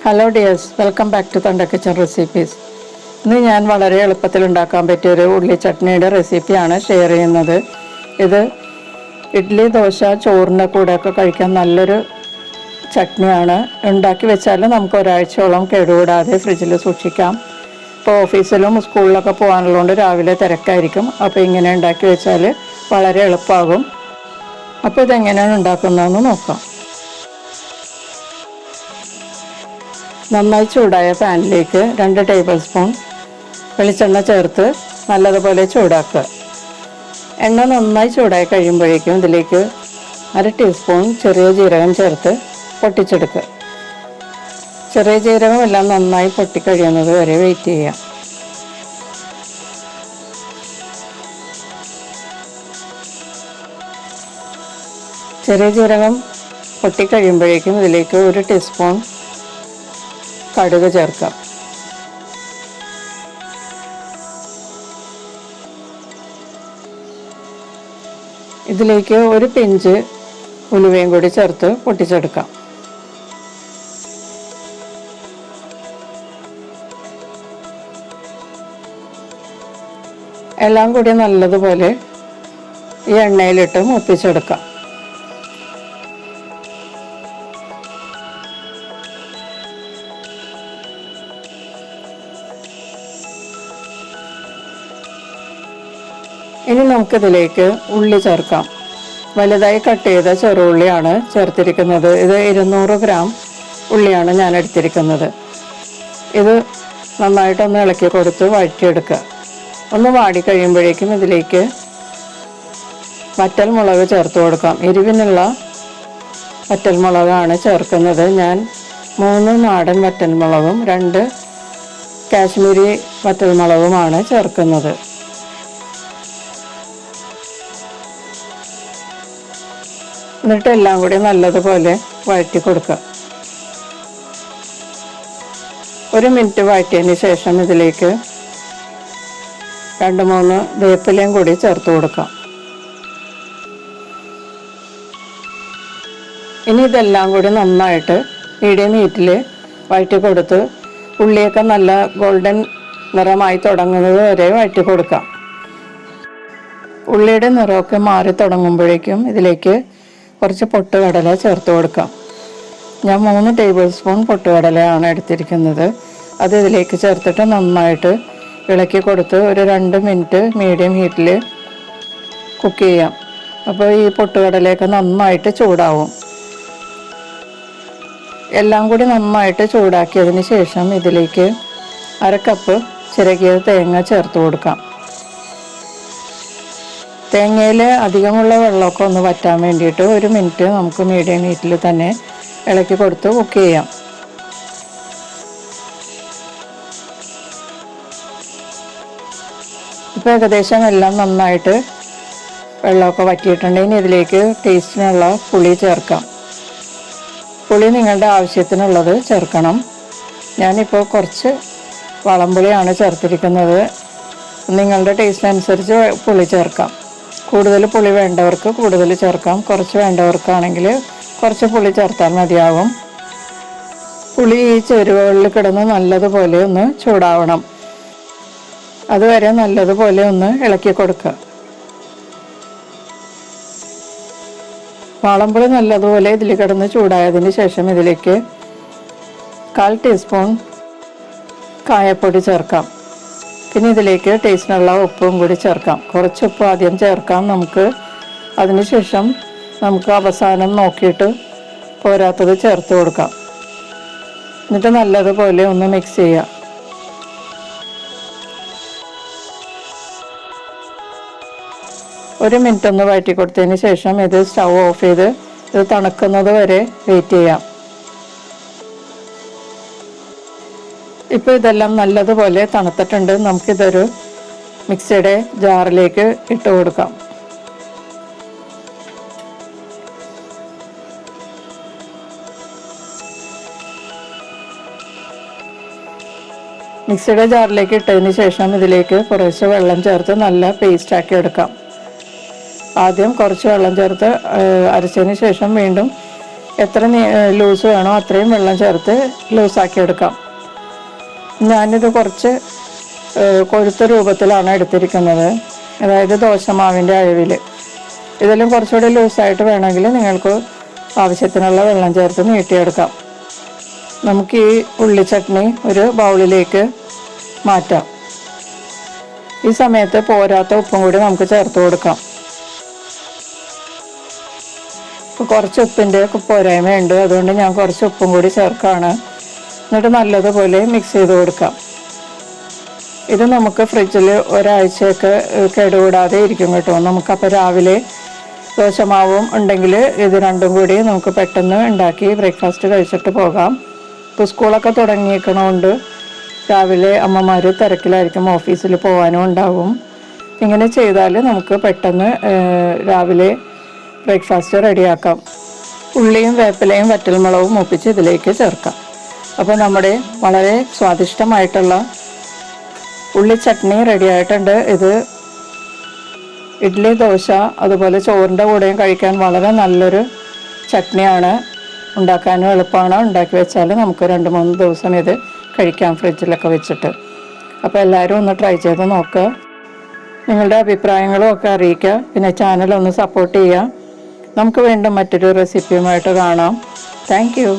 Hello dears, welcome back to തണ്ട kitchen recipes. ഇന്ന് ഞാൻ വളരെ എളുപ്പത്തിൽ ഉണ്ടാക്കാൻ പറ്റിയൊരു ഉള്ളി ചട്നിയുടെ റെസിപ്പിയാണ് ഷെയർ ചെയ്യുന്നത്. ഇത് ഇഡ്ഡലി, ദോശ, ചോറിൻ്റെ കൂടെയൊക്കെ കഴിക്കാൻ നല്ലൊരു ചട്നിയാണ്. ഉണ്ടാക്കി വെച്ചാൽ നമുക്ക് ഒരാഴ്ചയോളം കേടുകൂടാതെ ഫ്രിഡ്ജിൽ സൂക്ഷിക്കാം. ഇപ്പോൾ ഓഫീസിലും സ്കൂളിലൊക്കെ പോകാനുള്ളതുകൊണ്ട് രാവിലെ തിരക്കായിരിക്കും. അപ്പോൾ ഇങ്ങനെ ഉണ്ടാക്കി വെച്ചാൽ വളരെ എളുപ്പമാകും. അപ്പോൾ ഇതെങ്ങനെയാണ് ഉണ്ടാക്കുന്നതെന്ന് നോക്കാം. നന്നായി ചൂടായ പാനിലേക്ക് 2 ടേബിൾ സ്പൂൺ വെളിച്ചെണ്ണ ചേർത്ത് നല്ലതുപോലെ ചൂടാക്കുക. എണ്ണ നന്നായി ചൂടായി കഴിയുമ്പോഴേക്കും ഇതിലേക്ക് 1/2 ടീസ്പൂൺ ചെറിയ ജീരകം ചേർത്ത് പൊട്ടിച്ചെടുക്കുക. ചെറിയ ജീരകം എല്ലാം നന്നായി പൊട്ടിക്കഴിയുന്നത് വരെ വെയിറ്റ് ചെയ്യാം. ചെറിയ ജീരകം പൊട്ടിക്കഴിയുമ്പോഴേക്കും ഇതിലേക്ക് 1 ടീസ്പൂൺ കടുക് ചേർക്കാം. ഇതിലേക്ക് 1 പിഞ്ച് ഉലുവയും കൂടി ചേർത്ത് പൊട്ടിച്ചെടുക്കാം. എല്ലാം കൂടി നല്ലതുപോലെ ഈ എണ്ണയിലിട്ട് മൂപ്പിച്ചെടുക്കാം. ഇനി നമുക്കിതിലേക്ക് ഉള്ളി ചേർക്കാം. വലുതായി കട്ട് ചെയ്ത ചെറുള്ളിയാണ് ചേർത്തിരിക്കുന്നത്. ഇത് 200 ഗ്രാം ഉള്ളിയാണ് ഞാൻ എടുത്തിരിക്കുന്നത്. ഇത് നന്നായിട്ടൊന്ന് ഇളക്കി കൊടുത്ത് വഴറ്റിയെടുക്കുക. ഒന്ന് വാടി കഴിയുമ്പോഴേക്കും ഇതിലേക്ക് വറ്റൽമുളക് ചേർത്ത് കൊടുക്കാം. എരിവിനുള്ള വറ്റൽമുളകാണ് ചേർക്കുന്നത്. ഞാൻ 3 നാടൻ വറ്റൽമുളകും 2 കാശ്മീരി വറ്റൽമുളകുമാണ് ചേർക്കുന്നത്. എന്നിട്ട് എല്ലാം കൂടി നല്ലതുപോലെ വഴറ്റി കൊടുക്കുക. 1 മിനിറ്റ് വഴറ്റിയതിന് ശേഷം ഇതിലേക്ക് 2-3 വേപ്പിലയും കൂടി ചേർത്ത് കൊടുക്കാം. ഇനി ഇതെല്ലാം കൂടി നന്നായിട്ട് മീഡിയം ഹീറ്റിൽ വഴറ്റി കൊടുത്ത് ഉള്ളിയൊക്കെ നല്ല ഗോൾഡൻ നിറമായി തുടങ്ങുന്നത് വരെ വഴറ്റി കൊടുക്കാം. ഉള്ളിയുടെ നിറമൊക്കെ മാറി തുടങ്ങുമ്പോഴേക്കും ഇതിലേക്ക് കുറച്ച് പൊട്ടുകടല ചേർത്ത് കൊടുക്കാം. ഞാൻ 3 ടേബിൾ സ്പൂൺ പൊട്ടുകടലയാണ് എടുത്തിരിക്കുന്നത്. അത് ഇതിലേക്ക് ചേർത്തിട്ട് നന്നായിട്ട് ഇളക്കി കൊടുത്ത് ഒരു 2 മിനിറ്റ് മീഡിയം ഹീറ്റിൽ കുക്ക് ചെയ്യാം. അപ്പോൾ ഈ പൊട്ടുകടലയൊക്കെ നന്നായിട്ട് ചൂടാവും. എല്ലാം കൂടി നന്നായിട്ട് ചൂടാക്കിയതിന് ശേഷം ഇതിലേക്ക് 1/2 കപ്പ് ചിരകിയ തേങ്ങ ചേർത്ത് കൊടുക്കാം. തേങ്ങയിൽ അധികമുള്ള വെള്ളമൊക്കെ ഒന്ന് വറ്റാൻ വേണ്ടിയിട്ട് 1 മിനിറ്റ് നമുക്ക് മീഡിയം ഹീറ്റിൽ തന്നെ ഇളക്കി കൊടുത്ത് കുക്ക് ചെയ്യാം. ഇപ്പോൾ ഏകദേശം എല്ലാം നന്നായിട്ട് വെള്ളമൊക്കെ വറ്റിയിട്ടുണ്ടെങ്കിൽ ഇതിലേക്ക് ടേസ്റ്റിനുള്ള പുളി ചേർക്കാം. പുളി നിങ്ങളുടെ ആവശ്യത്തിനുള്ളത് ചേർക്കണം. ഞാനിപ്പോൾ കുറച്ച് വളംപുളിയാണ് ചേർത്തിരിക്കുന്നത്. നിങ്ങളുടെ ടേസ്റ്റ് അനുസരിച്ച് പുളി ചേർക്കാം. കൂടുതൽ പുളി വേണ്ടവർക്ക് കൂടുതൽ ചേർക്കാം. കുറച്ച് വേണ്ടവർക്കാണെങ്കിൽ കുറച്ച് പുളി ചേർത്താൽ മതിയാകും. പുളി ഈ ചേരുവകളിൽ കിടന്ന് നല്ലതുപോലെ ഒന്ന് ചൂടാവണം. അതുവരെ നല്ലതുപോലെ ഒന്ന് ഇളക്കി കൊടുക്കുക. വാളംപുളി നല്ലതുപോലെ ഇതിൽ കിടന്ന് ചൂടായതിന് ശേഷം ഇതിലേക്ക് 1/4 ടീസ്പൂൺ കായപ്പൊടി ചേർക്കാം. പിന്നെ ഇതിലേക്ക് ടേസ്റ്റിനുള്ള ഉപ്പും കൂടി ചേർക്കാം. കുറച്ച് ഉപ്പ് ആദ്യം ചേർക്കാം നമുക്ക്. അതിനുശേഷം നമുക്ക് അവസാനം നോക്കിയിട്ട് പോരാത്തത് ചേർത്ത് കൊടുക്കാം. എന്നിട്ട് നല്ലതുപോലെ ഒന്ന് മിക്സ് ചെയ്യാം. ഒരു മിനിറ്റ് ഒന്ന് വഴറ്റി കൊടുത്തതിന് ശേഷം ഇത് സ്റ്റൗ ഓഫ് ചെയ്ത് ഇത് തണുക്കുന്നത് വരെ വെയിറ്റ് ചെയ്യാം. ഇപ്പോൾ ഇതെല്ലാം നല്ലതുപോലെ തണുത്തിട്ടുണ്ട്. നമുക്കിതൊരു മിക്സിയുടെ ജാറിലേക്ക് ഇട്ട് കൊടുക്കാം. മിക്സിയുടെ ജാറിലേക്ക് ഇട്ടതിന് ശേഷം ഇതിലേക്ക് കുറച്ച് വെള്ളം ചേർത്ത് നല്ല പേസ്റ്റാക്കി എടുക്കാം. ആദ്യം കുറച്ച് വെള്ളം ചേർത്ത് അരച്ചതിന് ശേഷം വീണ്ടും എത്ര ലൂസ് വേണോ അത്രയും വെള്ളം ചേർത്ത് ലൂസാക്കി എടുക്കാം. ഞാനിത് കുറച്ച് കൊഴുത്ത രൂപത്തിലാണ് എടുത്തിരിക്കുന്നത്, അതായത് ദോശമാവിൻ്റെ അളവിൽ. ഇതിലും കുറച്ചുകൂടി ലൂസായിട്ട് വേണമെങ്കിൽ നിങ്ങൾക്ക് ആവശ്യത്തിനുള്ള വെള്ളം ചേർത്ത് നീട്ടിയെടുക്കാം. നമുക്ക് ഈ ഉള്ളി ചട്നി ഒരു ബൗളിലേക്ക് മാറ്റാം. ഈ സമയത്ത് പോരാത്ത ഉപ്പും കൂടി നമുക്ക് ചേർത്ത് കൊടുക്കാം. ഇപ്പോൾ കുറച്ച് ഉപ്പിൻ്റെ പോരായ്മയുണ്ട്, അതുകൊണ്ട് ഞാൻ കുറച്ച് ഉപ്പും കൂടി ചേർക്കുകയാണ്. എന്നിട്ട് നല്ലതുപോലെ മിക്സ് ചെയ്ത് കൊടുക്കാം. ഇത് നമുക്ക് ഫ്രിഡ്ജിൽ ഒരാഴ്ചയൊക്കെ കേടുകൂടാതെ ഇരിക്കും കേട്ടോ. നമുക്കപ്പോൾ രാവിലെ ദോശമാവും ഉണ്ടെങ്കിൽ ഇത് രണ്ടും കൂടി നമുക്ക് പെട്ടെന്ന് ഉണ്ടാക്കി ബ്രേക്ക്ഫാസ്റ്റ് കഴിച്ചിട്ട് പോകാം. ഇപ്പോൾ സ്കൂളൊക്കെ തുടങ്ങിയിരിക്കണോണ്ട് രാവിലെ അമ്മമാർ തിരക്കിലായിരിക്കും, ഓഫീസിൽ പോകാനും ഉണ്ടാവും. ഇങ്ങനെ ചെയ്താൽ നമുക്ക് പെട്ടെന്ന് രാവിലെ ബ്രേക്ക്ഫാസ്റ്റ് റെഡിയാക്കാം. ഉള്ളിയും വേപ്പിലയും വറ്റൽമുളകും മൂപ്പിച്ച് ഇതിലേക്ക് ചേർക്കാം. അപ്പോൾ നമ്മുടെ വളരെ സ്വാദിഷ്ടമായിട്ടുള്ള ഉള്ളി ചട്നി റെഡി ആയിട്ടുണ്ട്. ഇത് ഇഡ്ഡലി, ദോശ അതുപോലെ ചോറിൻ്റെ കൂടെയും കഴിക്കാൻ വളരെ നല്ലൊരു ചട്നിയാണ്. ഉണ്ടാക്കാനും എളുപ്പമാണ്. ഉണ്ടാക്കി വെച്ചാൽ നമുക്ക് 2-3 ദിവസം ഇത് കഴിക്കാം ഫ്രിഡ്ജിലൊക്കെ വെച്ചിട്ട്. അപ്പോൾ എല്ലാവരും ഒന്ന് ട്രൈ ചെയ്ത് നോക്കുക. നിങ്ങളുടെ അഭിപ്രായങ്ങളും ഒക്കെ അറിയിക്കുക. പിന്നെ ചാനൽ ഒന്ന് സപ്പോർട്ട് ചെയ്യുക. നമുക്ക് വീണ്ടും മറ്റൊരു റെസിപ്പിയുമായിട്ട് കാണാം. Thank you.